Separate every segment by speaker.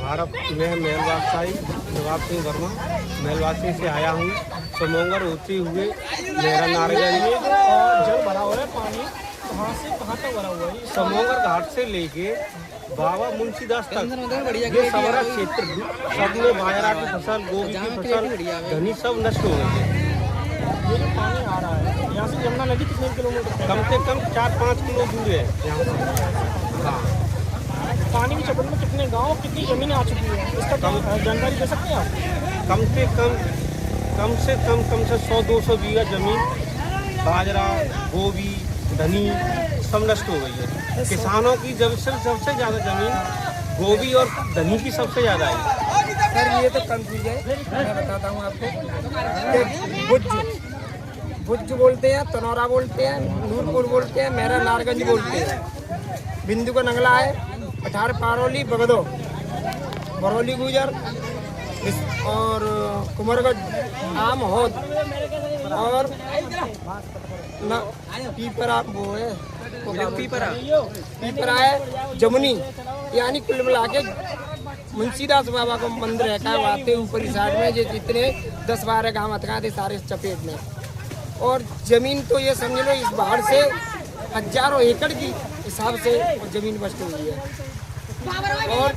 Speaker 1: हमारा मैं मेलवासी जवाब सिंह वर्मा मेलवासी से आया हूँ। समोंगर होते हुए मेरा नारायणगंज में
Speaker 2: जल भरा हुआ है। पानी कहाँ से कहाँ तक भरा हुआ है?
Speaker 1: समोंगर घाट से लेके बाबा मुंशीदास तक ये सारा क्षेत्र सब में बाजरा की फसल, गोभी की फसल, धनी सब नष्ट हो गई है।
Speaker 2: ये जो पानी आ रहा है यहाँ से यमुना नदी कितने किलोमीटर
Speaker 1: कम से कम 4-5 किलो दूर है यहाँ से। हाँ,
Speaker 2: पानी की चपेट में कितने गांव, कितनी जमीन आ चुकी है, इसका जानकारी दे सकते हैं आप?
Speaker 1: कम से कम 100-200 बीघा जमीन बाजरा, गोभी, धनी सब नष्ट हो गई है। किसानों की सबसे ज़्यादा जमीन गोभी और धनी की सबसे ज़्यादा है।
Speaker 3: सर ये तो कंफ्यूज है, मैं बताता हूँ आपको। भुज बोलते हैं, तनौरा बोलते हैं, नूरपुर बोलते हैं, मेरा नारगंज बोलते हैं। बिंदु का नंगला है, 18 पारौली, बगदो, बरौली गुजर और कुमरगढ़, आम होद और पीपरा वो है, पीपरा है, जमुनी, यानी कुल मिला के मुंशीदास बाबा का मंदिर है वहाँ पे ऊपरी साइड में। जो जितने 10-12 गाँव अतगा थे सारे चपेट में। और जमीन तो ये समझ लो इस बाढ़ से हजारों एकड़ की हिसाब से जमीन नष्ट हुई है। और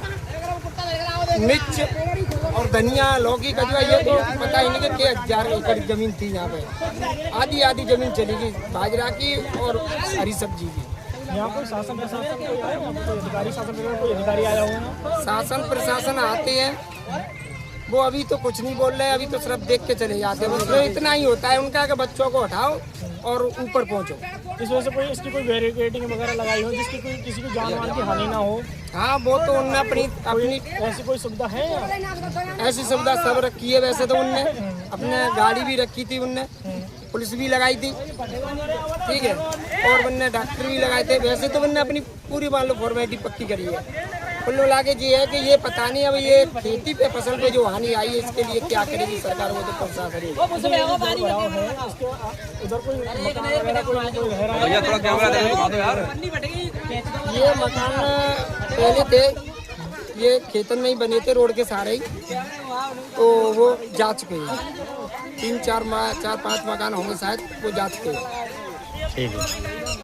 Speaker 3: मिर्च और धनिया, लौकी, कदुआ ये तो पता ही नहीं कि 1000 एकड़ जमीन थी यहाँ पे। आधी जमीन चली गई बाजरा की और हरी सब्जी की।
Speaker 2: यहाँ पर शासन प्रशासन कोई आया, कोई अधिकारी, कोई अधिकारी आया हुआ?
Speaker 3: शासन प्रशासन आते हैं, वो अभी तो कुछ नहीं बोल रहे हैं, अभी तो सिर्फ देख के चले जाते हैं। उसमें इतना ही होता है उनका कि बच्चों को हटाओ और ऊपर पहुंचो।
Speaker 2: इस वजह से इसकी कोई बैरिकेडिंग वगैरह लगाई हो जिसकी कोई किसी की जान माल की हानि ना हो?
Speaker 3: हाँ, वो तो उनने अपनी
Speaker 2: ऐसी कोई सुविधा है?
Speaker 3: ऐसी सुविधा सब रखी है। वैसे तो उनने अपने गाड़ी भी रखी थी, उनने पुलिस भी लगाई थी, ठीक है, और उनने डॉक्टर भी लगाए थे। वैसे तो उनने अपनी पूरी मान लो फॉर्मेलिटी पक्की करी है। कुल मिला के ये है कि ये पता नहीं अब ये खेती पे फसल पे जो हानि आई है इसके लिए क्या करेगी सरकार, वो तो प्रशासन करेगी।
Speaker 2: उधर कोई मकान वगैरह कोई रह रहा है?
Speaker 3: ये मकान पहले थे, ये खेतन में ही बने थे रोड के सारे ही, तो वो जा चुके हैं। 3-4-5 मकान होंगे शायद, वो जा चुके हैं।
Speaker 1: ठीक है।